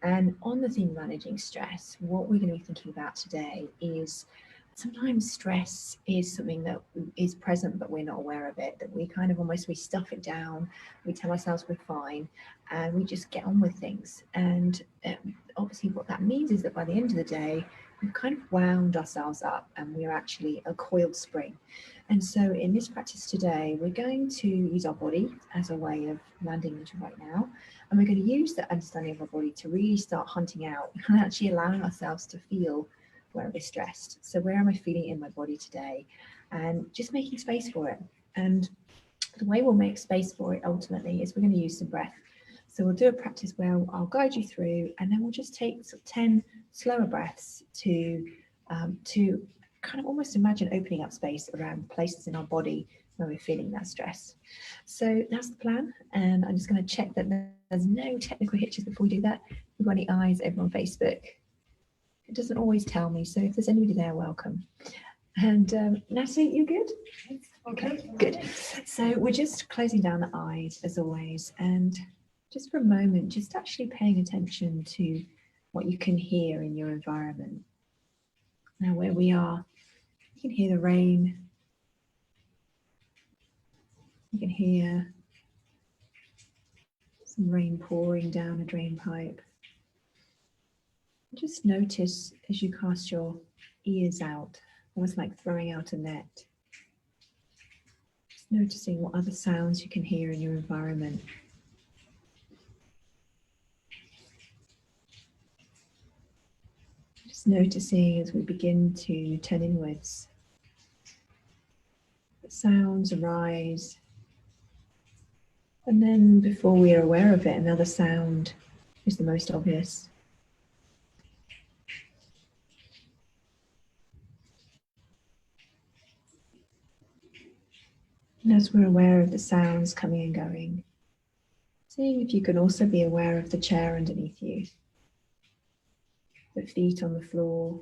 And on the theme of managing stress, what we're going to be thinking about today is sometimes stress is something that is present but we're not aware of it, that we kind of almost we stuff it down, we tell ourselves we're fine, and we just get on with things. And obviously what that means is that by the end of the day we've kind of wound ourselves up and we're actually a coiled spring. And so in this practice today we're going to use our body as a way of landing into right now, and we're going to use that understanding of our body to really start hunting out and actually allowing ourselves to feel where we're stressed. So where am I feeling in my body today? And just making space for it. And the way we'll make space for it ultimately is we're going to use some breath. So we'll do a practice where I'll guide you through, and then we'll just take sort of 10 slower breaths to kind of almost imagine opening up space around places in our body where we're feeling that stress. So that's the plan, and I'm just going to check that there's no technical hitches before we do that. If we've got any eyes over on Facebook. It doesn't always tell me, so if there's anybody there, welcome. And Natalie, you good? Okay, good. So we're just closing down the eyes as always, and just for a moment, just actually paying attention to what you can hear in your environment. Now where we are, you can hear the rain, you can hear some rain pouring down a drain pipe. Just notice as you cast your ears out, almost like throwing out a net. Just noticing what other sounds you can hear in your environment. Just noticing as we begin to turn inwards, the sounds arise, and then before we are aware of it, another sound is the most obvious. And as we're aware of the sounds coming and going, seeing if you can also be aware of the chair underneath you, the feet on the floor,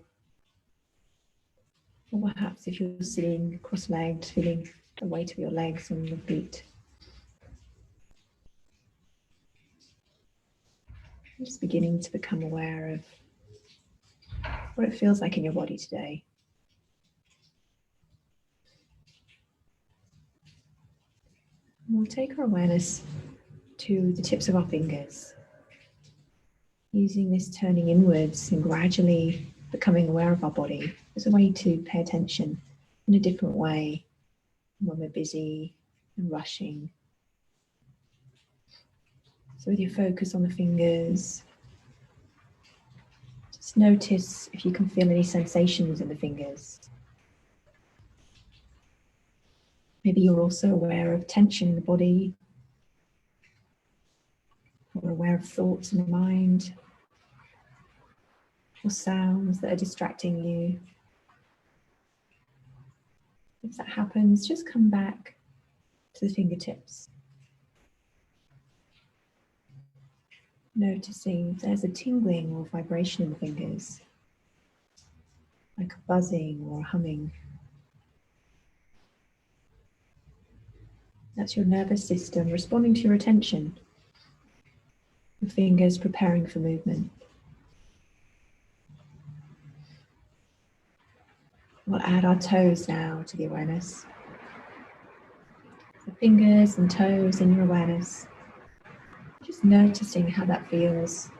or perhaps if you're sitting cross-legged, feeling the weight of your legs on the feet. Just beginning to become aware of what it feels like in your body today. And we'll take our awareness to the tips of our fingers, using this turning inwards and gradually becoming aware of our body as a way to pay attention in a different way when we're busy and rushing. So with your focus on the fingers, just notice if you can feel any sensations in the fingers. Maybe you're also aware of tension in the body, or aware of thoughts in the mind, or sounds that are distracting you. If that happens, just come back to the fingertips. Noticing if there's a tingling or vibration in the fingers, like a buzzing or a humming. That's your nervous system responding to your attention. The fingers preparing for movement. We'll add our toes now to the awareness. The fingers and toes in your awareness. Just noticing how that feels.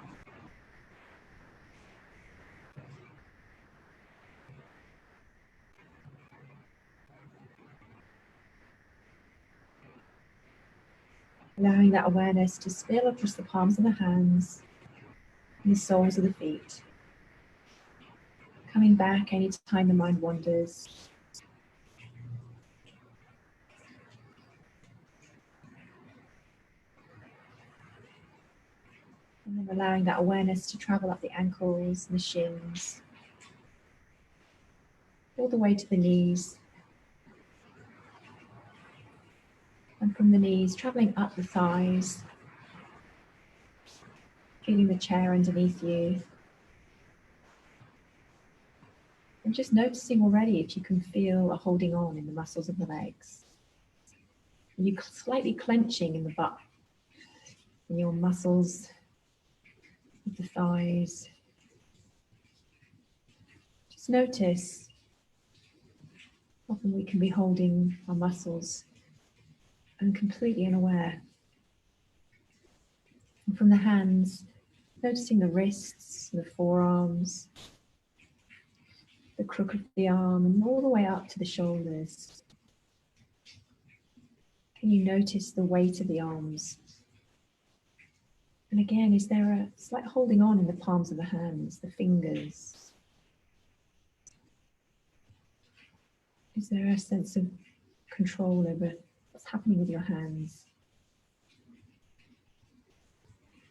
Allowing that awareness to spill across the palms of the hands and the soles of the feet. Coming back anytime the mind wanders. And then allowing that awareness to travel up the ankles and the shins, all the way to the knees. And from the knees, traveling up the thighs, feeling the chair underneath you. And just noticing already if you can feel a holding on in the muscles of the legs. You slightly clenching in the butt, and your muscles of the thighs. Just notice, often we can be holding our muscles and completely unaware. And from the hands, noticing the wrists, the forearms, the crook of the arm, and all the way up to the shoulders. Can you notice the weight of the arms? And again, is there a slight holding on in the palms of the hands, the fingers? Is there a sense of control over what's happening with your hands?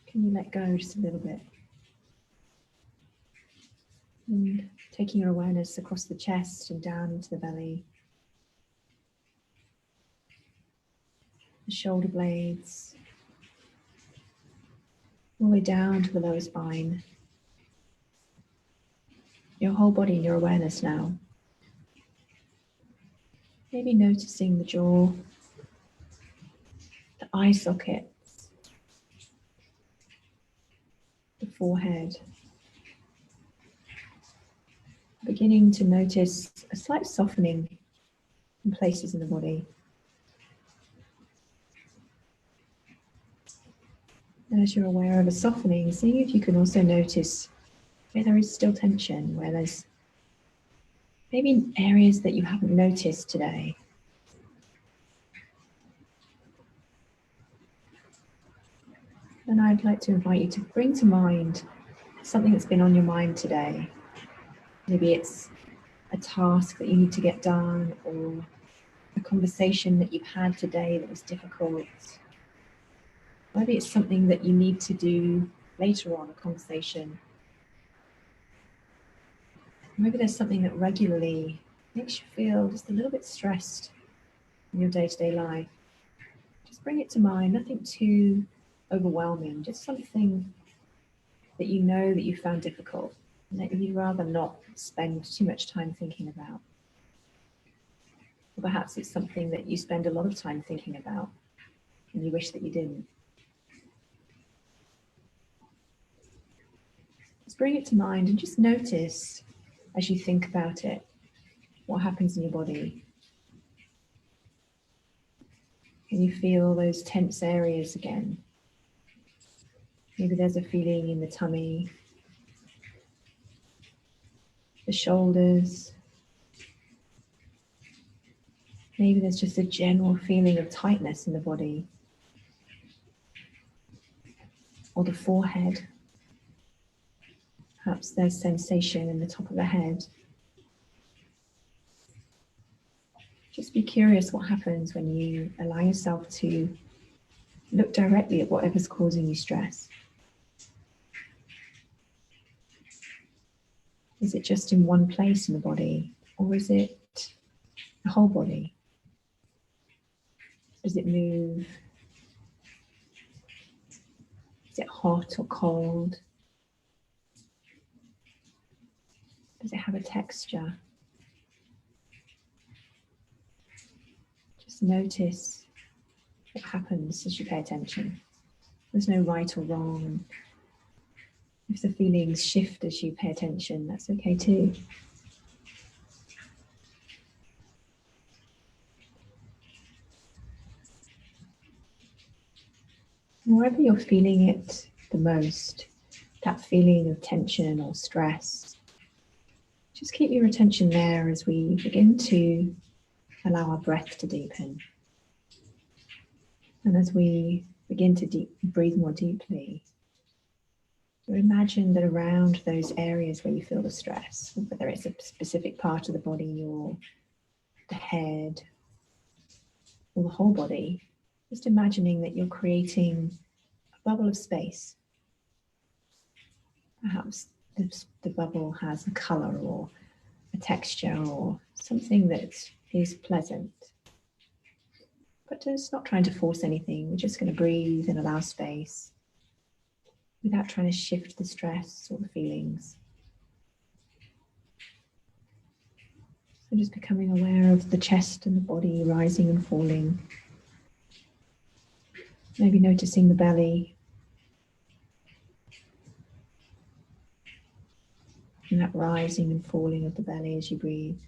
Can you let go just a little bit? And taking your awareness across the chest and down into the belly, the shoulder blades, all the way down to the lower spine. Your whole body in your awareness now. Maybe noticing the jaw, the eye sockets, the forehead. Beginning to notice a slight softening in places in the body. And as you're aware of a softening, see if you can also notice where there is still tension, where there's maybe areas that you haven't noticed today. And I'd like to invite you to bring to mind something that's been on your mind today. Maybe it's a task that you need to get done, or a conversation that you've had today that was difficult. Maybe it's something that you need to do later on, a conversation. Maybe there's something that regularly makes you feel just a little bit stressed in your day-to-day life. Just bring it to mind, nothing too overwhelming, just something that you know that you found difficult and that you'd rather not spend too much time thinking about. Or perhaps it's something that you spend a lot of time thinking about and you wish that you didn't. Just bring it to mind and just notice as you think about it, what happens in your body. Can you feel those tense areas again? Maybe there's a feeling in the tummy, the shoulders. Maybe there's just a general feeling of tightness in the body, or the forehead. Perhaps there's sensation in the top of the head. Just be curious what happens when you allow yourself to look directly at whatever's causing you stress. Is it just in one place in the body, or is it the whole body? Does it move? Is it hot or cold? Does it have a texture? Just notice what happens as you pay attention. There's no right or wrong. If the feelings shift as you pay attention, that's okay too. Wherever you're feeling it the most, that feeling of tension or stress, just keep your attention there as we begin to allow our breath to deepen. And as we begin to breathe more deeply, so imagine that around those areas where you feel the stress, whether it's a specific part of the body or the head or the whole body, just imagining that you're creating a bubble of space. Perhaps the bubble has a color or a texture or something that is pleasant. But just not trying to force anything. We're just going to breathe and allow space without trying to shift the stress or the feelings. So just becoming aware of the chest and the body rising and falling. Maybe noticing the belly. and that rising and falling of the belly as you breathe.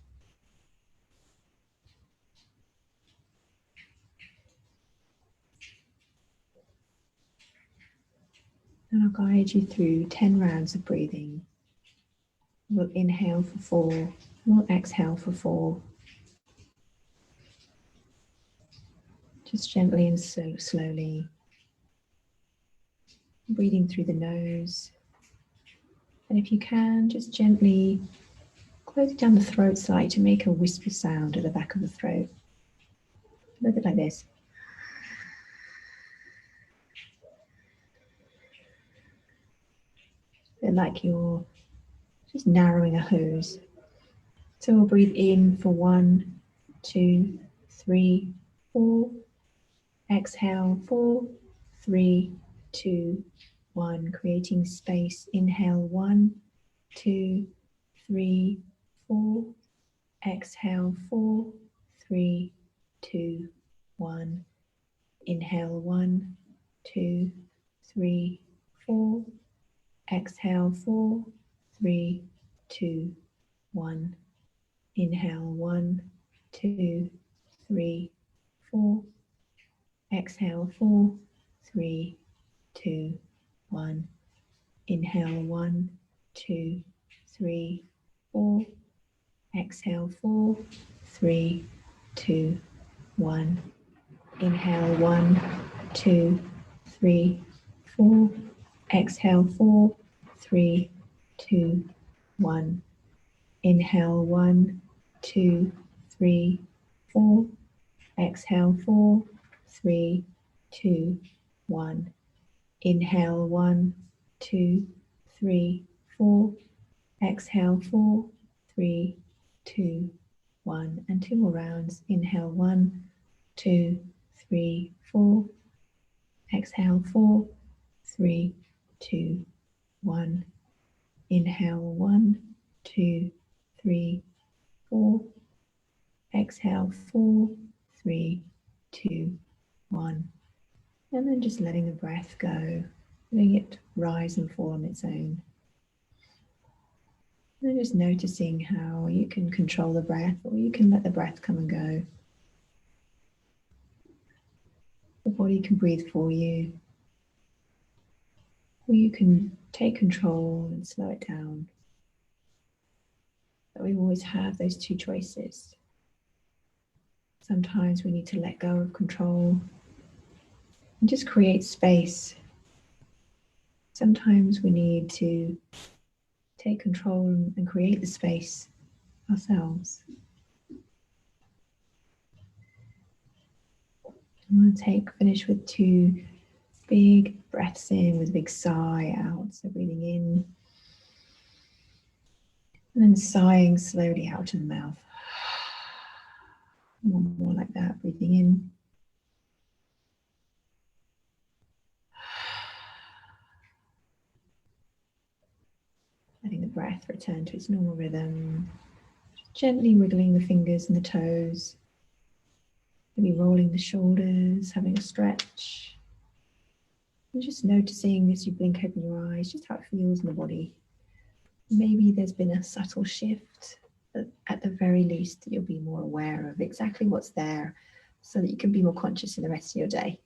And I'll guide you through 10 rounds of breathing. We'll inhale for 4, we'll exhale for 4. Just gently and slowly. Breathing through the nose. And if you can, just gently close down the throat slightly to make a whisper sound at the back of the throat. A little bit like this. A bit like you're just narrowing a hose. So we'll breathe in for 1, 2, 3, 4. Exhale, 4, 3, 2, 1. Creating space. Inhale, 1, 2, 3, 4. Exhale, 4, 3, 2, 1. Inhale, 1, 2, 3, 4. Exhale, 4, 3, 2, 1. Inhale, 1, 2, 3, 4. Exhale, 4, 3, 2, 1. Inhale, 1, 2, 3, 4. Exhale, 4, 3, 2, 1. Inhale, 1, 2, 3, 4. Exhale, 4, 3, 2, 1. Inhale, 1, 2, 3, 4. Exhale, 4, 3, 2, 1. Inhale, 1, 2, 3, 4. Exhale, 4, 3, 2, 1. And 2 more rounds. Inhale, 1, 2, 3, 4. Exhale, 4, 3, 2, 1. Inhale, 1, 2, 3, 4. Exhale, 4, 3, 2, 1. And then just letting the breath go, letting it rise and fall on its own. And just noticing how you can control the breath, or you can let the breath come and go. The body can breathe for you, or you can take control and slow it down. But we always have those two choices. Sometimes we need to let go of control and just create space. Sometimes we need to take control and create the space ourselves. I'm going to finish with 2 big breaths in with a big sigh out. So breathing in and then sighing slowly out of the mouth. One more like that, breathing in. Letting the breath return to its normal rhythm. Just gently wiggling the fingers and the toes. Maybe rolling the shoulders, having a stretch. And just noticing as you blink open your eyes, just how it feels in the body. Maybe there's been a subtle shift, but at the very least, you'll be more aware of exactly what's there so that you can be more conscious in the rest of your day.